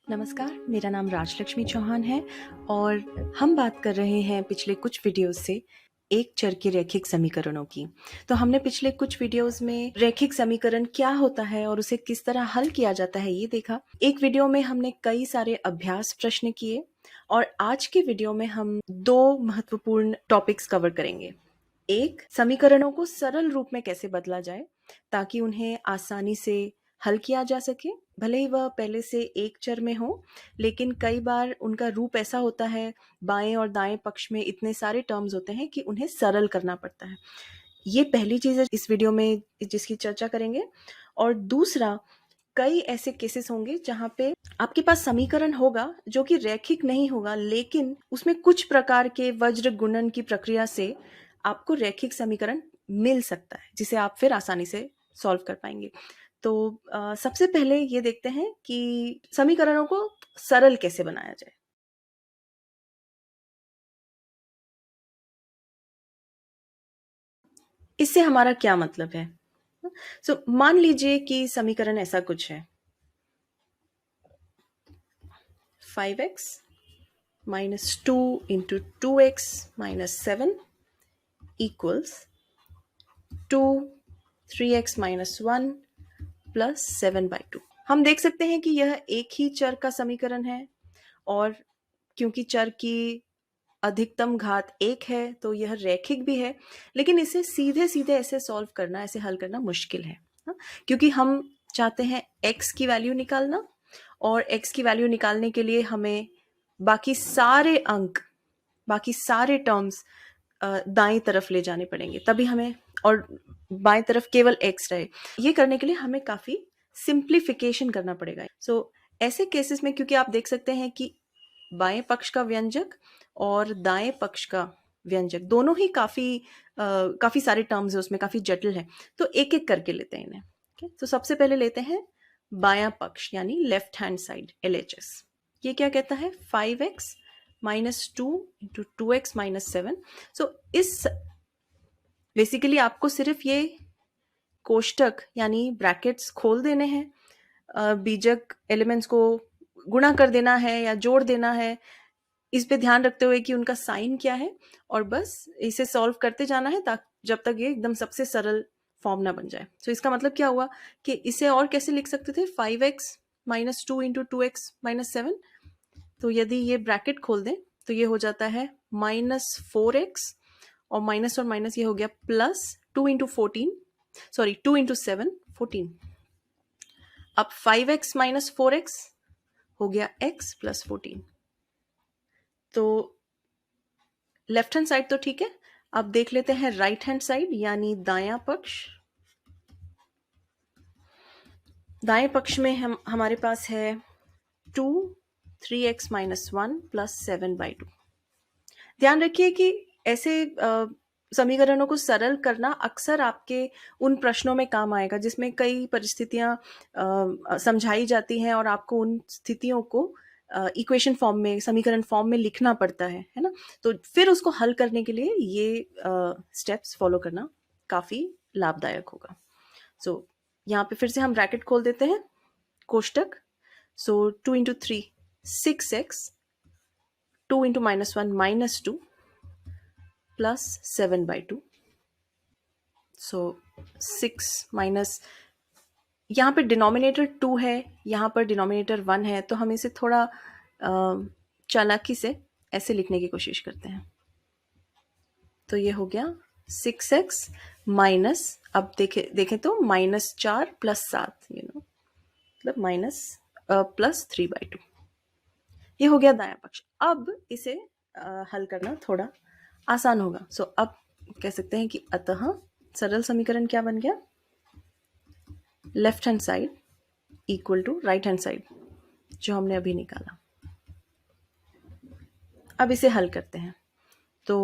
नमस्कार, मेरा नाम राजलक्ष्मी चौहान है और हम बात कर रहे हैं पिछले कुछ वीडियोस से एक चर के रैखिक समीकरणों की। तो हमने पिछले कुछ वीडियोस में रैखिक समीकरण क्या होता है और उसे किस तरह हल किया जाता है ये देखा। एक वीडियो में हमने कई सारे अभ्यास प्रश्न किए और आज के वीडियो में हम दो महत्वपूर्ण टॉपिक्स कवर करेंगे। एक, समीकरणों को सरल रूप में कैसे बदला जाए ताकि उन्हें आसानी से हल किया जा सके, भले ही वह पहले से एक चर में हो, लेकिन कई बार उनका रूप ऐसा होता है, बाएं और दाएं पक्ष में इतने सारे टर्म्स होते हैं कि उन्हें सरल करना पड़ता है। ये पहली चीज है इस वीडियो में जिसकी चर्चा करेंगे। और दूसरा, कई ऐसे केसेस होंगे जहां पे आपके पास समीकरण होगा जो कि रैखिक नहीं होगा, लेकिन उसमें कुछ प्रकार के वज्र गुणन की प्रक्रिया से आपको रैखिक समीकरण मिल सकता है जिसे आप फिर आसानी से सॉल्व कर पाएंगे। तो सबसे पहले ये देखते हैं कि समीकरणों को सरल कैसे बनाया जाए। इससे हमारा क्या मतलब है? मान लीजिए कि समीकरण ऐसा कुछ है, 5x minus 2 into 2x minus 7 equals 2 3x minus 1 plus 7/2। हम देख सकते हैं कि यह एक ही चर का समीकरण है और क्योंकि चर की अधिकतम घात एक है तो यह रैखिक भी है, लेकिन इसे सीधे सीधे ऐसे सॉल्व करना, ऐसे हल करना मुश्किल है, क्योंकि हम चाहते हैं x की वैल्यू निकालना और x की वैल्यू निकालने के लिए हमें बाकी सारे अंक, बाकी सारे टर्म्स दाईं तरफ ले जाने पड़ेंगे, तभी हमें, और बाएं तरफ केवल x रहे। ये करने के लिए हमें काफी सिंप्लीफिकेशन करना पड़ेगा। ऐसे केसेस में क्योंकि आप देख सकते हैं कि बाएं पक्ष का व्यंजक और दाएं पक्ष का व्यंजक दोनों ही काफी सारे टर्म्स है, उसमें काफी जटिल है, तो एक एक करके लेते हैं इन्हें। तो सबसे पहले लेते हैं बायां पक्ष यानी लेफ्ट हैंड साइड, LHS। ये क्या कहता है? 5x minus 2 into 2x minus 7। इस बेसिकली आपको सिर्फ ये कोष्टक यानी ब्रैकेट्स खोल देने हैं, बीजक एलिमेंट्स को गुणा कर देना है या जोड़ देना है, इस पे ध्यान रखते हुए कि उनका साइन क्या है, और बस इसे सॉल्व करते जाना है जब तक ये एकदम सबसे सरल फॉर्म ना बन जाए। इसका मतलब क्या हुआ कि इसे और कैसे लिख सकते थे? 5x minus 2 into 2x minus 7। तो यदि ये ब्रैकेट खोल दें तो ये हो जाता है -4x, और माइनस ये हो गया प्लस 2 into 14, सॉरी 2 into 7 14। अब 5x minus 4x हो गया x plus 14। तो लेफ्ट हैंड साइड तो ठीक है, अब देख लेते हैं राइट हैंड साइड यानी दायां पक्ष। दाएं पक्ष में हमारे पास है 2 3x minus 1 plus 7/2। ध्यान रखिए कि ऐसे समीकरणों को सरल करना अक्सर आपके उन प्रश्नों में काम आएगा जिसमें कई परिस्थितियां समझाई जाती हैं और आपको उन स्थितियों को इक्वेशन फॉर्म में, समीकरण फॉर्म में लिखना पड़ता है ना। तो फिर उसको हल करने के लिए ये स्टेप्स फॉलो करना काफी लाभदायक होगा। यहाँ पे फिर से हम ब्रैकेट खोल देते हैं, कोष्टक। 2 into 3 6x, 2 into -1 -2 plus 7/2। 6 minus, यहाँ पे डिनोमिनेटर 2 है, यहाँ पर डिनोमिनेटर 1 है, तो हम इसे थोड़ा चालाकी से ऐसे लिखने की कोशिश करते हैं। तो ये हो गया 6x माइनस, अब देखें तो -4 + 7, मतलब माइनस प्लस 3/2। ये हो गया दायां पक्ष। अब इसे हल करना थोड़ा आसान होगा। अब कह सकते हैं कि अतः सरल समीकरण क्या बन गया? Left hand side equal to right hand side जो हमने अभी निकाला। अब इसे हल करते हैं। तो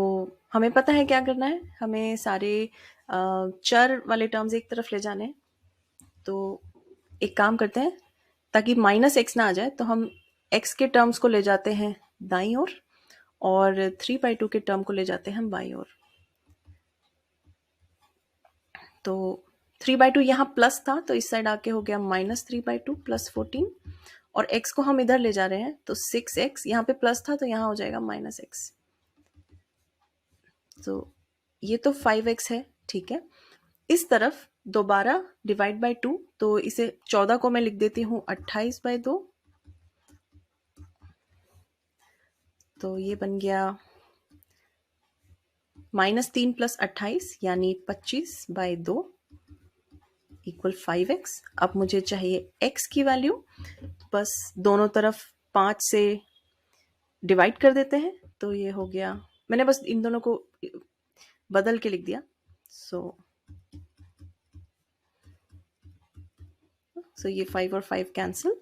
हमें पता है क्या करना है, हमें सारे चर वाले टर्म्स एक तरफ ले जाने हैं। तो एक काम करते हैं, ताकि -x ना आ जाए तो हम x के टर्म्स को ले जाते हैं दाईं ओर और 3/2 के टर्म को ले जाते हैं हम बाईं ओर। तो 3/2 यहाँ प्लस था तो इस साइड आके हो गया -3/2 + 14, और x को हम इधर ले जा रहे हैं, तो 6x, यहाँ पे प्लस था तो यहाँ हो जाएगा -x। तो ये तो 5x है, ठीक है। इस तरफ दोबारा डिवाइड बाय 2, तो इसे 14 को मैं लिख देती हूँ 28/2, तो ये बन गया -3 + 28 यानी 25/2 इक्वल 5x। अब मुझे चाहिए x की वैल्यू, बस दोनों तरफ 5 से डिवाइड कर देते हैं, तो ये हो गया, मैंने बस इन दोनों को बदल के लिख दिया। सो ये 5 और 5 कैंसिल,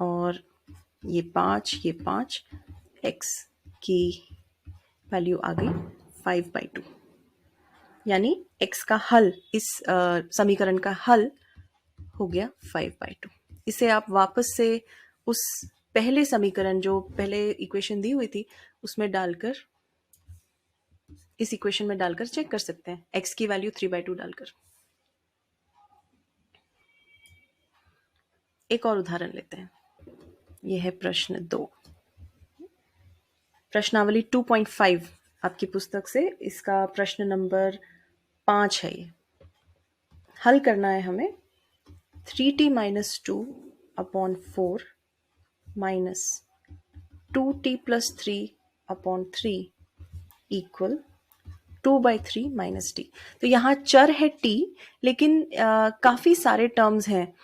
और ये 5 x की वैल्यू आ गई 5/2, यानी x का हल, इस समीकरण का हल हो गया 5/2। इसे आप वापस से उस पहले समीकरण, जो पहले इक्वेशन दी हुई थी, उसमें डालकर, इस इक्वेशन में डालकर चेक कर सकते हैं, x की वैल्यू 3/2 डालकर। एक और उदाहरण लेते हैं, यह है प्रश्न 2, प्रश्नावली 2.5 आपकी पुस्तक से, इसका प्रश्न नंबर 5 है। ये हल करना है हमें 3t - 2 upon 4 minus 2t + 3 upon 3 equal 2/3 - t। तो यहाँ चर है t, लेकिन काफ़ी सारे टर्म्स हैं,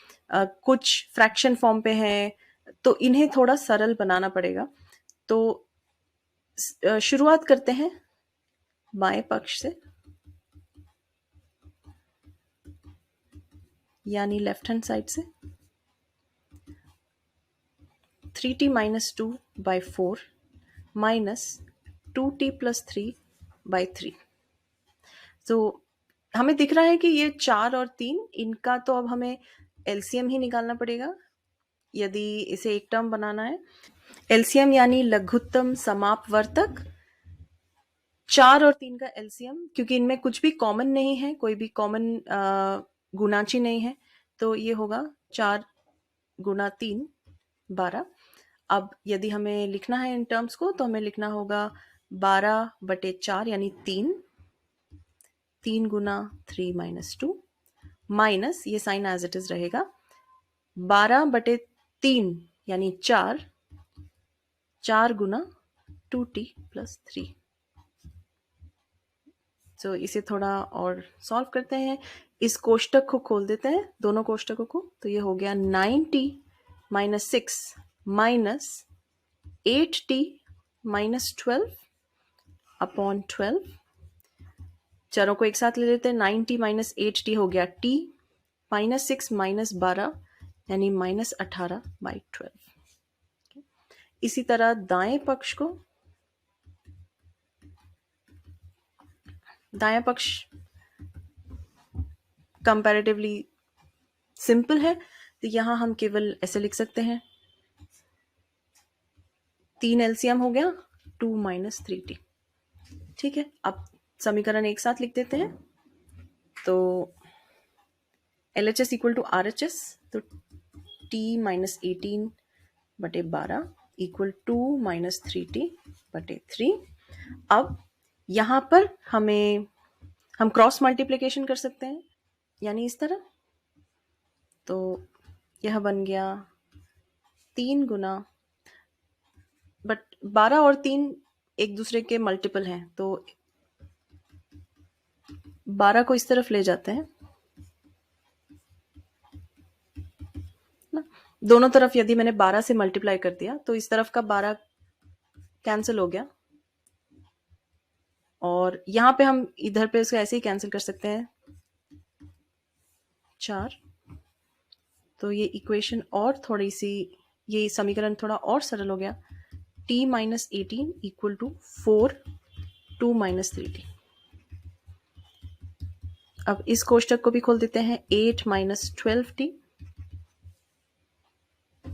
कुछ फ्रैक्शन फॉर्म पे हैं, तो इन्हें थोड़ा सरल बनाना पड़ेगा। तो शुरुआत करते हैं बाएं पक्ष से, यानी लेफ्ट हैंड साइड से। 3t - 2/4 minus 2t + 3/3। तो हमें दिख रहा है कि ये 4 और 3, इनका तो अब हमें एलसीएम ही निकालना पड़ेगा यदि इसे एक टर्म बनाना है। एलसीएम यानी लघुत्तम समापवर्तक, 4 और 3 का एलसीएम, क्योंकि इनमें कुछ भी कॉमन नहीं है, कोई भी कॉमन गुणाची नहीं है, तो ये होगा 4 × 3 12। अब यदि हमें लिखना है इन टर्म्स को, तो हमें लिखना होगा 12/4 यानी 3 × 3 - 2 माइनस, ये साइन एज इट इज रहेगा, 12/3 यानी 4 × 2t + 3। तो इसे थोड़ा और सॉल्व करते हैं, इस कोष्टक को खोल देते हैं, दोनों कोष्टकों को, तो ये हो गया 9t - 6 माइनस 8t - 12 अपॉन 12। चरों को एक साथ ले लेते हैं, 9t - 8t हो गया t, -6 - 12 यानी -18/12। इसी तरह दाएं पक्ष को, दायां पक्ष कंपैरेटिवली सिंपल है, तो यहां हम केवल ऐसे लिख सकते हैं, 3 एलसीएम हो गया 2 - 3t, ठीक है। अब समीकरण एक साथ लिख देते हैं, तो LHS = RHS, तो t - 18/12 = 2 - 3t/3। अब यहाँ पर हम क्रॉस मल्टीप्लिकेशन कर सकते हैं, यानी इस तरह, तो यह बन गया 3 गुना, बट 12 और 3 एक दूसरे के मल्टीपल हैं, तो 12 को इस तरफ ले जाते हैं ना, दोनों तरफ यदि मैंने 12 से मल्टीप्लाई कर दिया, तो इस तरफ का 12 कैंसिल हो गया, और यहाँ पे हम इधर पे उसको ऐसे ही कैंसिल कर सकते हैं, 4। तो ये इक्वेशन और थोड़ी सी, ये समीकरण थोड़ा और सरल हो गया, t - 18 = 4 2 - 3t। अब इस कोष्टक को भी खोल देते हैं, 8 - 12t,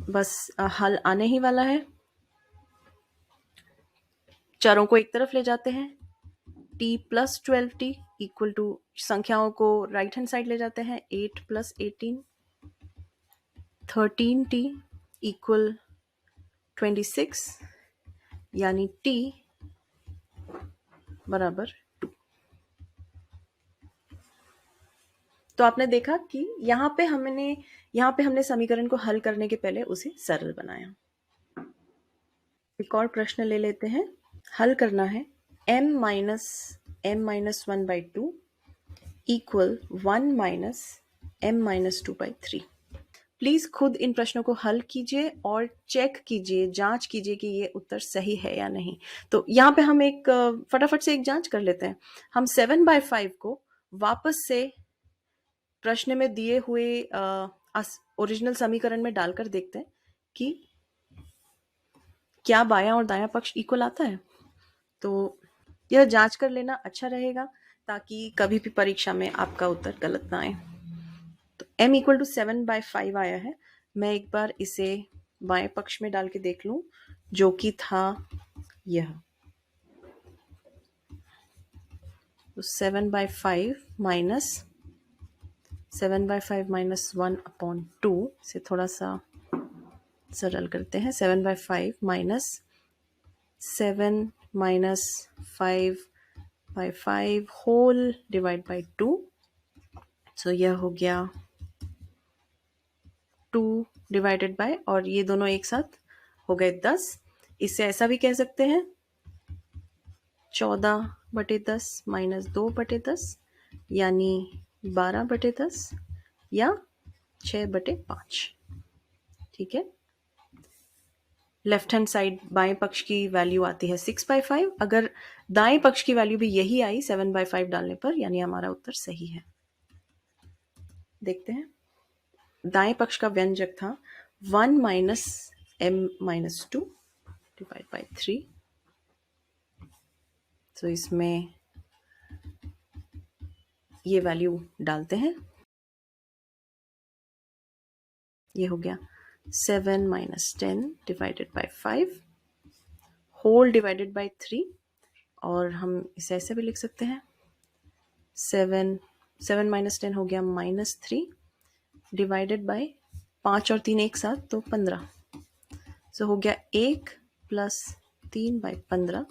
बस हल आने ही वाला है। चरों को एक तरफ ले जाते हैं, t + 12t = संख्याओं को राइट हैंड साइड ले जाते हैं, 8 + 18 13t इक्वल 26 यानी t बराबर 2। तो आपने देखा कि यहाँ पे हमने समीकरण को हल करने के पहले उसे सरल बनाया। एक और प्रश्न ले लेते हैं। हल करना है m-1/2 इक्वल 1-m-2/3। प्लीज खुद इन प्रश्नों को हल कीजिए और चेक कीजिए, जांच कीजिए कि ये उत्तर सही है या नहीं। तो यहाँ पे हम एक फटाफट से एक जांच कर लेते हैं। हम 7/5 को वापस से प्रश्न में दिए हुए ओरिजिनल समीकरण में डालकर देखते हैं कि क्या बायां और दायां पक्ष इक्वल आता है। तो यह जांच कर लेना अच्छा रहेगा ताकि कभी भी परीक्षा में आपका उत्तर गलत ना आए। तो m इक्वल टू 7/5 आया है। मैं एक बार इसे बाएं पक्ष में डाल के देख लूं, जो कि था यह। तो 7/5 माइनस 1/2 से थोड़ा सा सरल करते हैं। 7/5 minus 7 minus 5/5 whole divide by 2। So यह हो गया 2 डिवाइडेड बाय, और ये दोनों एक साथ हो गए 10। इसे ऐसा भी कह सकते हैं 14/10 माइनस 2/10 यानी 12/10 या 6/5। ठीक है। लेफ्ट हैंड साइड बाएं पक्ष की वैल्यू आती है 6/5। अगर दाएं पक्ष की वैल्यू भी यही आई 7/5 डालने पर, यानी हमारा उत्तर सही है। देखते हैं। दाएं पक्ष का व्यंजक था 1-m-2 डिवाइड बाई 3। तो इसमें ये वैल्यू डालते हैं। ये हो गया 7 minus 10 divided by 5 whole divided by 3। और हम इसे ऐसे भी लिख सकते हैं 7 माइनस 10 हो गया -3 डिवाइडेड बाई 5 और 3 एक साथ तो 15। सो हो गया 1 प्लस 3/15।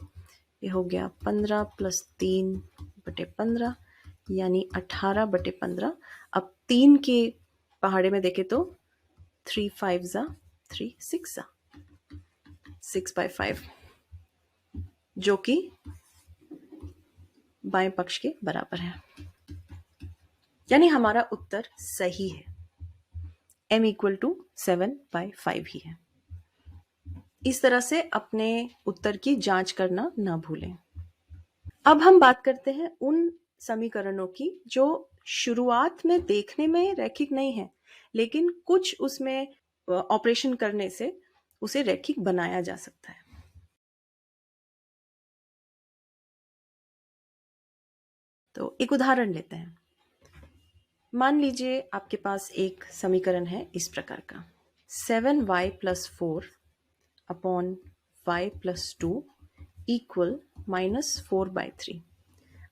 ये हो गया 15 प्लस 3/15 यानी 18/15। अब 3 के पहाड़े में देखें तो 3 5 जा 3 6 जा 6/5, जो कि बाएं पक्ष के बराबर है। यानी हमारा उत्तर सही है। m इक्वल टू 7/5 ही है। इस तरह से अपने उत्तर की जांच करना ना भूलें। अब हम बात करते हैं उन समीकरणों की जो शुरुआत में देखने में रैखिक नहीं है, लेकिन कुछ उसमें ऑपरेशन करने से उसे रैखिक बनाया जा सकता है। तो एक उदाहरण लेते हैं। मान लीजिए आपके पास एक समीकरण है इस प्रकार का 7y + 4 अपॉन y + 2 इक्वल -4/3।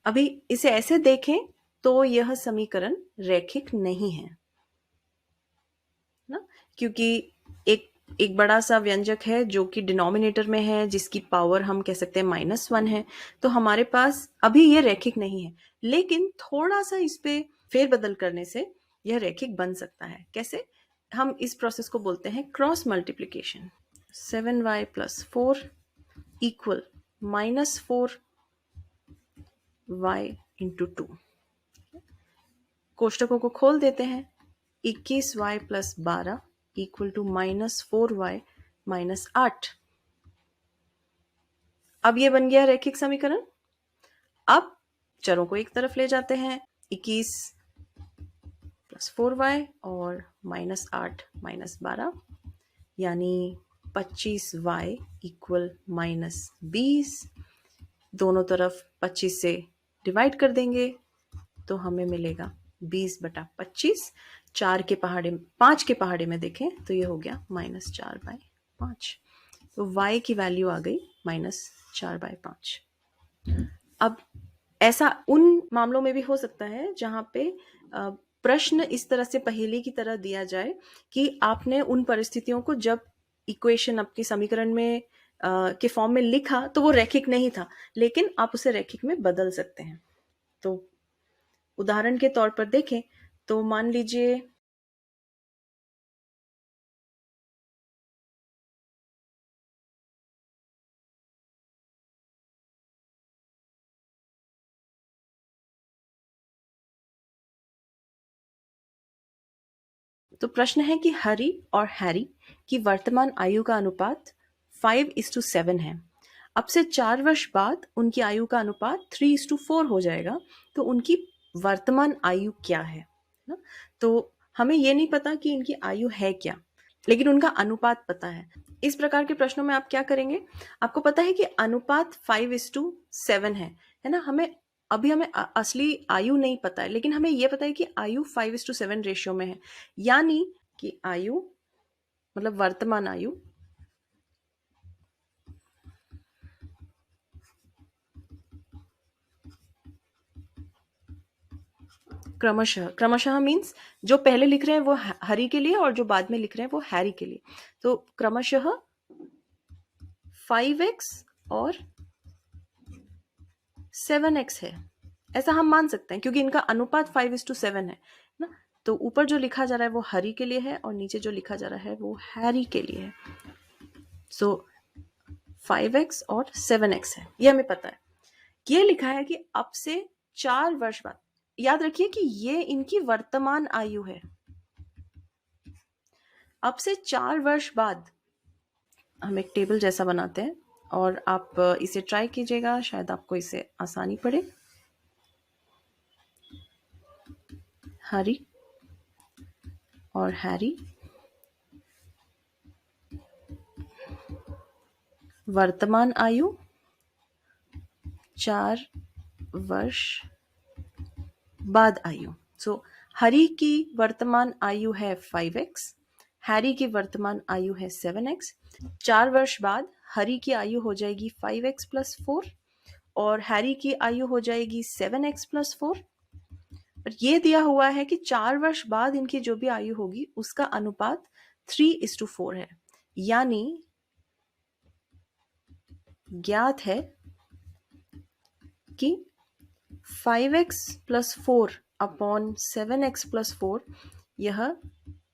अभी इसे ऐसे देखें तो यह समीकरण रैखिक नहीं है ना, क्योंकि एक बड़ा सा व्यंजक है जो कि डिनोमिनेटर में है, जिसकी पावर हम कह सकते हैं -1 है। तो हमारे पास अभी ये रैखिक नहीं है, लेकिन थोड़ा सा इस पे फेरबदल करने से यह रैखिक बन सकता है। कैसे? हम इस प्रोसेस को बोलते हैं cross multiplication. 7y + 4 equal -4y × 2। कोष्टकों को खोल देते हैं। 21y + 12 equal to -4y - 8। अब ये बन गया रैखिक समीकरण। अब चरों को एक तरफ ले जाते हैं। 21 + 4y और -8 - 12 यानी 25y इक्वल -20। दोनों तरफ 25 से डिवाइड कर देंगे तो हमें मिलेगा 20/25। 5 के पहाड़े में देखें तो ये हो गया -4/5। तो y की वैल्यू आ गई -4/5। अब ऐसा उन मामलों में भी हो सकता है जहां पे प्रश्न इस तरह से पहेली की तरह दिया जाए कि आपने उन परिस्थितियों को जब इक्वेशन आपके समीकरण में के फॉर्म में लिखा तो वो रैखिक नहीं था, लेकिन आप उसे रैखिक में बदल सकते हैं। तो उदाहरण के तौर पर देखें तो मान लीजिए तो प्रश्न है कि हरी और हैरी की वर्तमान आयु का अनुपात 5:7 है। अब से 4 वर्ष बाद उनकी आयु का अनुपात 3:4 हो जाएगा। तो उनकी वर्तमान आयु क्या है ना? तो हमें ये नहीं पता कि इनकी आयु है क्या, लेकिन उनका अनुपात पता है। इस प्रकार के प्रश्नों में आप क्या करेंगे? आपको पता है कि अनुपात 5:7 है ना? हमें असली आयु नहीं पता है, लेकिन हमें यह पता है कि आयु 5:7 रेशियो में है। यानी कि आयु मतलब वर्तमान आयु क्रमशः क्रमशः मीन्स जो पहले लिख रहे हैं वो हरी के लिए और जो बाद में लिख रहे हैं वो हैरी के लिए। तो क्रमशः 5x और 7x है, ऐसा हम मान सकते हैं क्योंकि इनका अनुपात 5:7 है ना। तो ऊपर जो लिखा जा रहा है वो हरी के लिए है और नीचे जो लिखा जा रहा है वो हैरी के लिए है। सो 5x और 7x है, ये हमें पता है। ये लिखा है कि अब से 4 वर्ष बाद, याद रखिए कि ये इनकी वर्तमान आयु है। अब से 4 वर्ष बाद हम एक टेबल जैसा बनाते हैं और आप इसे ट्राई कीजिएगा, शायद आपको इसे आसानी पड़े। हरी और हैरी वर्तमान आयु 4 वर्ष बाद आयु। सो हरी की वर्तमान आयु है 5x, हैरी की वर्तमान आयु है 7x। 4 वर्ष बाद हरी की आयु हो जाएगी 5x + 4 और हैरी की आयु हो जाएगी 7x + 4। और ये दिया हुआ है कि 4 वर्ष बाद इनकी जो भी आयु होगी उसका अनुपात 3:4 है। यानी ज्ञात है कि 5x + 4 अपॉन 7x + 4 यह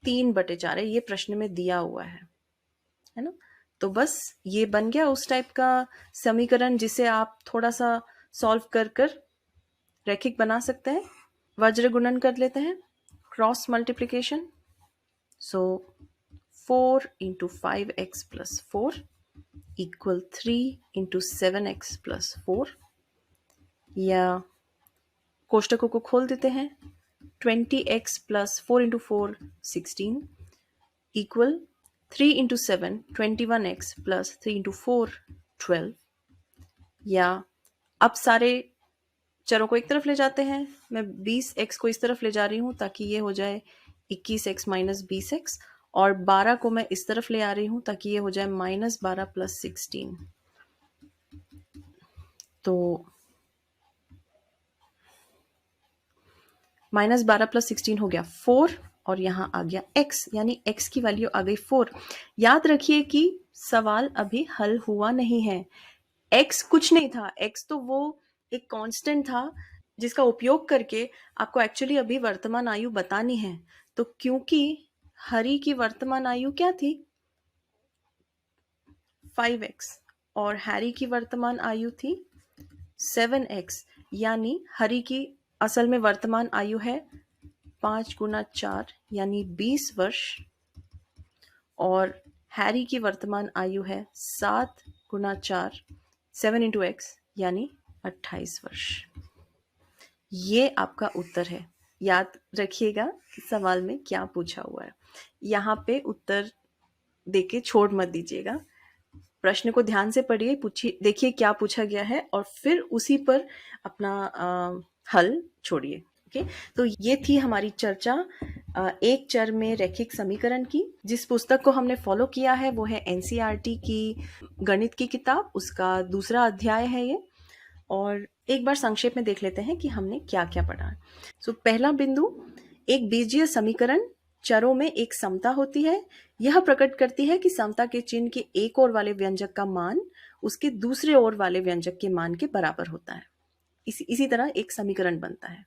3/4 है। ये प्रश्न में दिया हुआ है ना। तो बस ये बन गया उस टाइप का समीकरण जिसे आप थोड़ा सा सॉल्व कर कर रैखिक बना सकते हैं। वज्र गुणन कर लेते हैं, क्रॉस मल्टीप्लिकेशन। सो 4 × 5x + 4 इक्वल 3 × 7x + 4, या कोष्टकों को खोल देते हैं। 20x + 4 × 4 16 इक्वल 3 × 7 21x + 3 × 4 12, या अब सारे चरों को एक तरफ ले जाते हैं। मैं 20x को इस तरफ ले जा रही हूँ ताकि ये हो जाए 21x - 20x, और 12 को मैं इस तरफ ले आ रही हूँ ताकि ये हो जाए -12 + 16। तो -12 + 16 हो गया 4 और यहाँ आ गया x, यानी x की वैल्यू आ गई 4। याद रखिए कि सवाल अभी हल हुआ नहीं है। x कुछ नहीं था, x तो वो एक कांस्टेंट था जिसका उपयोग करके आपको एक्चुअली अभी वर्तमान आयु बतानी है। तो क्योंकि हरी की वर्तमान आयु क्या थी 5x और हैरी की वर्तमान आयु थी 7x, यानी हरी की असल में वर्तमान आयु है 5 × 4 यानी 20 वर्ष, और हैरी की वर्तमान आयु है 7 × 4 7 × x यानी 28 वर्ष। ये आपका उत्तर है। याद रखिएगा कि सवाल में क्या पूछा हुआ है। यहाँ पे उत्तर देके छोड़ मत दीजिएगा। प्रश्न को ध्यान से पढ़िए, पूछिए, देखिए क्या पूछा गया है और फिर उसी पर अपना हल छोड़िए। ओके, तो ये थी हमारी चर्चा एक चर में रैखिक समीकरण की। जिस पुस्तक को हमने फॉलो किया है वो है एनसीईआरटी की गणित की किताब, उसका दूसरा अध्याय है ये। और एक बार संक्षेप में देख लेते हैं कि हमने क्या क्या पढ़ा। सो पहला बिंदु, एक बीजीय समीकरण चरों में एक समता होती है। यह प्रकट करती है कि समता के चिन्ह के एक ओर वाले व्यंजक का मान उसके दूसरे ओर वाले व्यंजक के मान के बराबर होता है। इसी तरह एक समीकरण बनता है।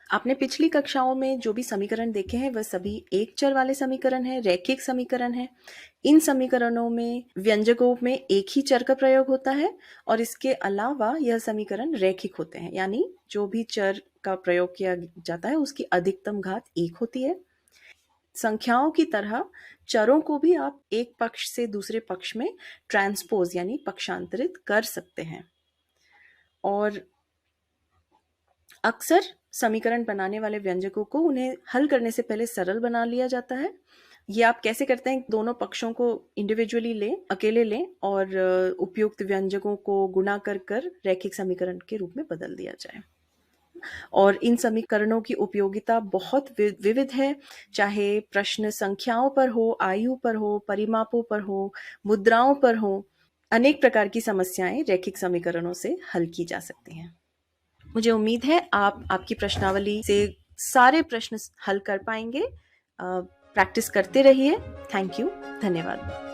आपने पिछली कक्षाओं में जो भी समीकरण देखे हैं वह सभी एक चर वाले समीकरण हैं, रैखिक समीकरण हैं। इन समीकरणों में व्यंजकों में एक ही चर का प्रयोग होता है और इसके अलावा यह समीकरण रैखिक होते हैं, यानी जो भी चर का प्रयोग किया जाता है उसकी अधिकतम घात 1 होती है। संख्याओं की तरह चरों को भी आप एक पक्ष से दूसरे पक्ष में ट्रांसपोज यानी पक्षांतरित कर सकते हैं। और अक्सर समीकरण बनाने वाले व्यंजकों को उन्हें हल करने से पहले सरल बना लिया जाता है। ये आप कैसे करते हैं? दोनों पक्षों को इंडिविजुअली लें, अकेले लें और उपयुक्त व्यंजकों को गुणा कर रैखिक समीकरण के रूप में बदल दिया जाए। और इन समीकरणों की उपयोगिता बहुत विविध है, चाहे प्रश्न संख्याओं पर हो, आयु पर हो, परिमापों पर हो, मुद्राओं पर हो। अनेक प्रकार की समस्याएं रैखिक समीकरणों से हल की जा सकती हैं। मुझे उम्मीद है आप आपकी प्रश्नावली से सारे प्रश्न हल कर पाएंगे। प्रैक्टिस करते रहिए। Thank you. धन्यवाद।